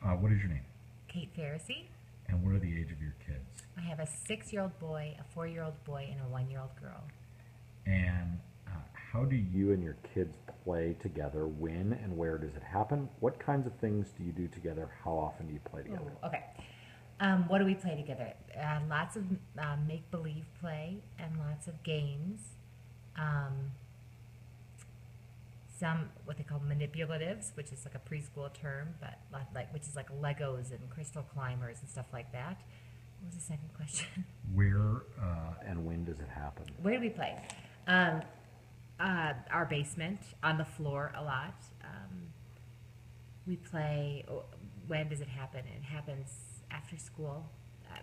What is your name? Kate Pharisee. And what are the age of your kids? I have a 6-year-old boy, a 4-year-old boy, and a 1-year-old girl. And how do you and your kids play together? When and where does it happen? What kinds of things do you do together? How often do you play together? Ooh, okay. What do we play together? Lots of make believe play and lots of games. Um, some what they call manipulatives, which is like a preschool term, but which is like Legos and crystal climbers and stuff like that. What was the second question? Where and when does it happen? Where do we play? Um, our basement, on the floor a lot. We play. When does it happen? It happens after school.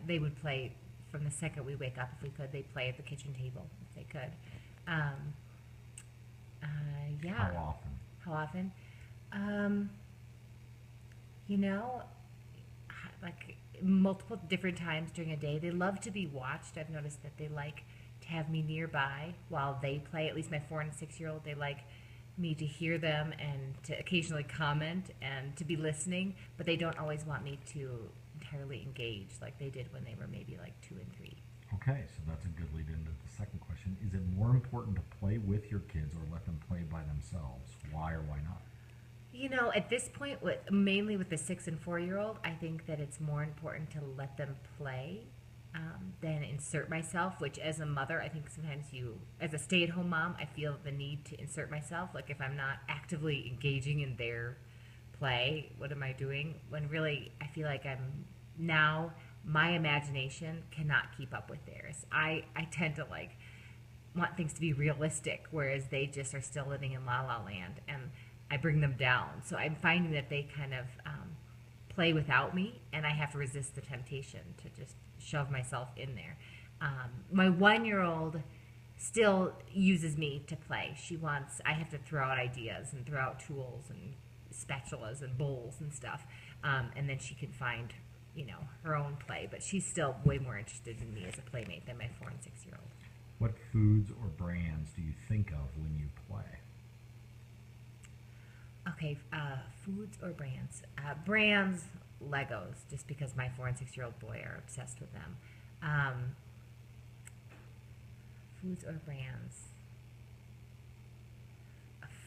They would play from the second we wake up if we could. They play at the kitchen table if they could. Um, yeah. How often? How often? Um, you know, like multiple different times during a day. They love to be watched. I've noticed that they like to have me nearby while they play. At least my 4 and 6-year-old, they like me to hear them and to occasionally comment and to be listening, but they don't always want me to entirely engage like they did when they were maybe like 2 and 3. Okay, so that's a good lead into the second question. Is it more important to play with your kids or let them play by themselves? Why or why not? You know, at this point, mainly with the 6 and 4-year-old, I think that it's more important to let them play than insert myself. Which, as a mother, I think sometimes as a stay-at-home mom, I feel the need to insert myself. Like if I'm not actively engaging in their play, what am I doing? When really, I feel like now my imagination cannot keep up with theirs. I tend to like want things to be realistic, whereas they just are still living in la la land, and I bring them down. So I'm finding that they kind of play without me, and I have to resist the temptation to just shove myself in there. My 1-year-old still uses me to play. I have to throw out ideas and throw out tools and spatulas and bowls and stuff, and then she can find, her own play. But she's still way more interested in me as a playmate than my 4 and 6-year-old. What foods or brands do you think of when you play? Okay, foods or brands? Brands, Legos, just because my 4 and 6-year-old boy are obsessed with them. Foods or brands?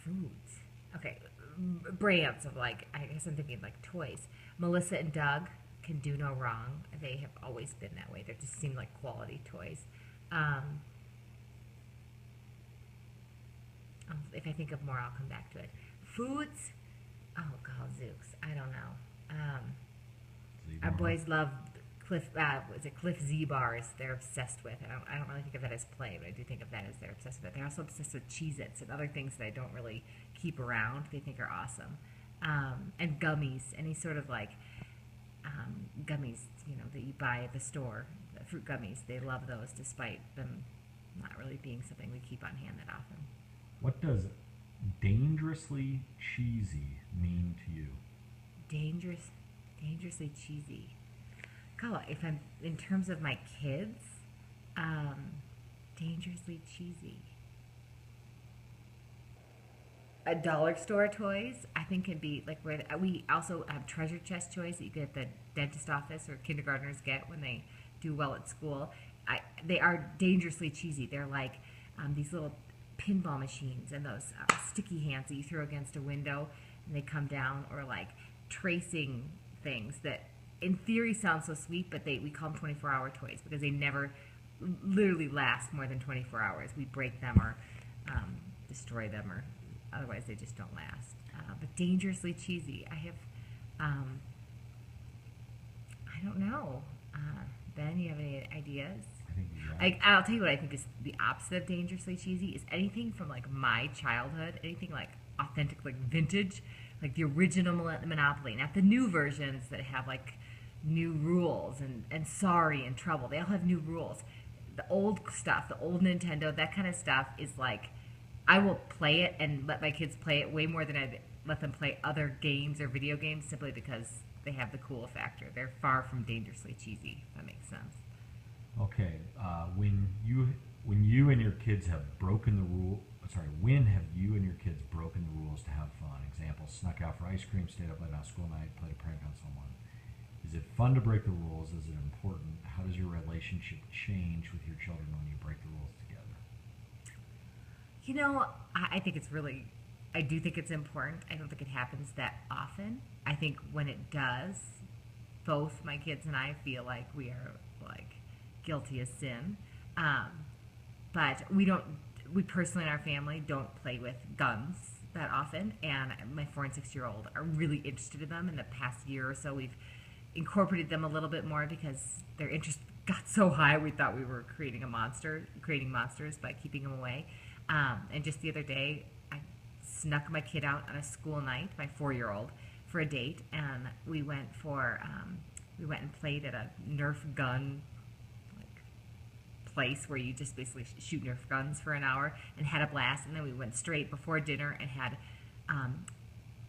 Foods. Okay, brands of I guess I'm thinking like toys. Melissa and Doug can do no wrong. They have always been that way. They just seem like quality toys. If I think of more, I'll come back to it. Foods? Oh, God, Zooks. I don't know. Our boys love Cliff Z bars? They're obsessed with. I don't really think of that as play, but I do think of that as they're obsessed with it. They're also obsessed with Cheez-Its and other things that I don't really keep around. They think are awesome. And gummies, any sort of gummies, that you buy at the store, the fruit gummies. They love those, despite them not really being something we keep on hand that often. What does dangerously cheesy mean to you? Dangerously cheesy. God, if I'm in terms of my kids, dangerously cheesy. A dollar store toys, I think, can be like where we also have treasure chest toys that you get at the dentist office or kindergartners get when they do well at school. They are dangerously cheesy. They're like these little pinball machines and those sticky hands that you throw against a window and they come down, or like tracing things that in theory sound so sweet, but we call them 24-hour toys because they never literally last more than 24 hours. We break them or destroy them, or otherwise they just don't last. But dangerously cheesy. I don't know. Ben, you have any ideas? I think you're right. I'll tell you what I think is the opposite of dangerously cheesy is anything from my childhood, anything authentic, vintage, like the original Monopoly, not the new versions that have new rules and sorry and trouble. They all have new rules. The old stuff, the old Nintendo, that kind of stuff is I will play it and let my kids play it way more than I'd let them play other games or video games, simply because they have the cool factor. They're far from dangerously cheesy, if that makes sense. Okay, when you and your kids have broken the rule, when have you and your kids broken the rules to have fun? Example, snuck out for ice cream, stayed up late on school night, played a prank on someone. Is it fun to break the rules? Is it important? How does your relationship change with your children when you break the rules together? You know, I think it's really, I do think it's important. I don't think it happens that often. I think when it does, both my kids and I feel like we are like guilty of sin. But we personally in our family don't play with guns that often. And my 4 and 6-year-old are really interested in them. In the past year or so, we've incorporated them a little bit more because their interest got so high we thought we were creating monsters by keeping them away. And just the other day, I snuck my kid out on a school night, my 4-year-old, for a date, and we went and played at a Nerf gun like place where you just basically shoot Nerf guns for an hour and had a blast. And then we went straight before dinner and had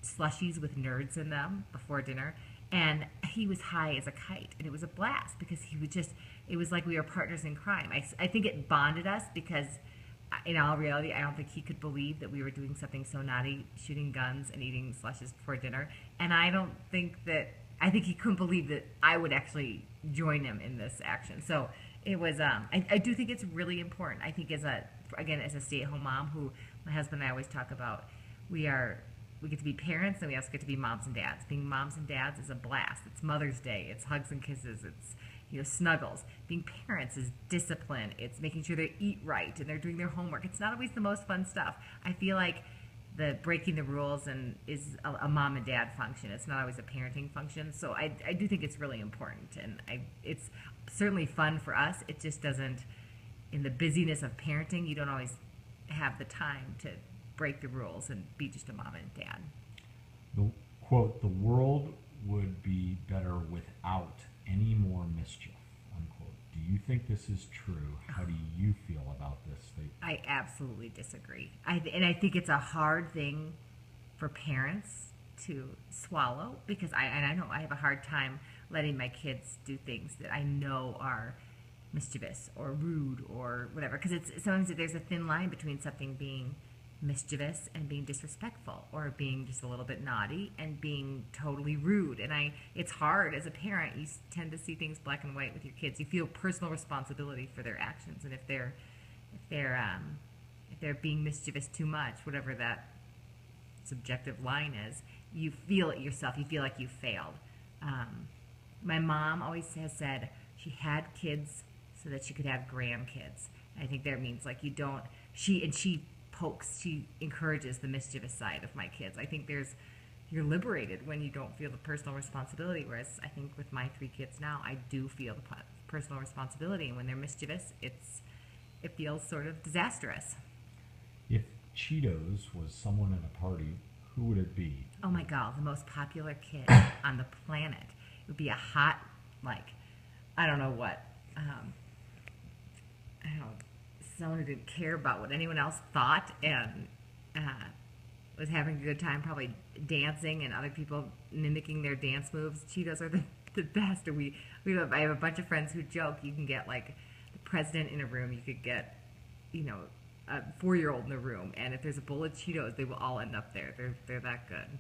slushies with nerds in them before dinner. And he was high as a kite, and it was a blast because it was like we were partners in crime. I think it bonded us because in all reality, I don't think he could believe that we were doing something so naughty, shooting guns and eating slushes before dinner. And I think he couldn't believe that I would actually join him in this action. So it was, I do think it's really important. I think as a stay-at-home mom, who my husband and I always talk about, we get to be parents, and we also get to be moms and dads. Being moms and dads is a blast. It's Mother's Day. It's hugs and kisses. It's snuggles. Being parents is discipline. It's making sure they eat right and they're doing their homework. It's not always the most fun stuff. I feel like the breaking the rules is a mom and dad function. It's not always a parenting function. So I do think it's really important, and it's certainly fun for us. It just doesn't, in the busyness of parenting, you don't always have the time to break the rules and be just a mom and dad. The quote, "The world would be better without any more mischief," unquote. Do you think this is true? How do you feel about this statement? I absolutely disagree. I think it's a hard thing for parents to swallow because I know I have a hard time letting my kids do things that I know are mischievous or rude or whatever, because sometimes there's a thin line between something being mischievous and being disrespectful, or being just a little bit naughty and being totally rude. And it's hard as a parent. You tend to see things black and white with your kids. You feel personal responsibility for their actions, and if they're being mischievous too much, whatever that subjective line is, you feel it yourself. You feel like you failed. My mom always has said she had kids so that she could have grandkids. I think that means like you don't. She encourages the mischievous side of my kids. I think you're liberated when you don't feel the personal responsibility, whereas I think with my 3 kids now, I do feel the personal responsibility, and when they're mischievous, it feels sort of disastrous. If Cheetos was someone at a party, who would it be? Oh my God, the most popular kid on the planet. It would be a hot, I don't know what, someone who didn't care about what anyone else thought and was having a good time, probably dancing and other people mimicking their dance moves. Cheetos are the best. I have a bunch of friends who joke you can get like the president in a room, you could get a 4-year-old in a room, and if there's a bowl of Cheetos, they will all end up there. They're that good.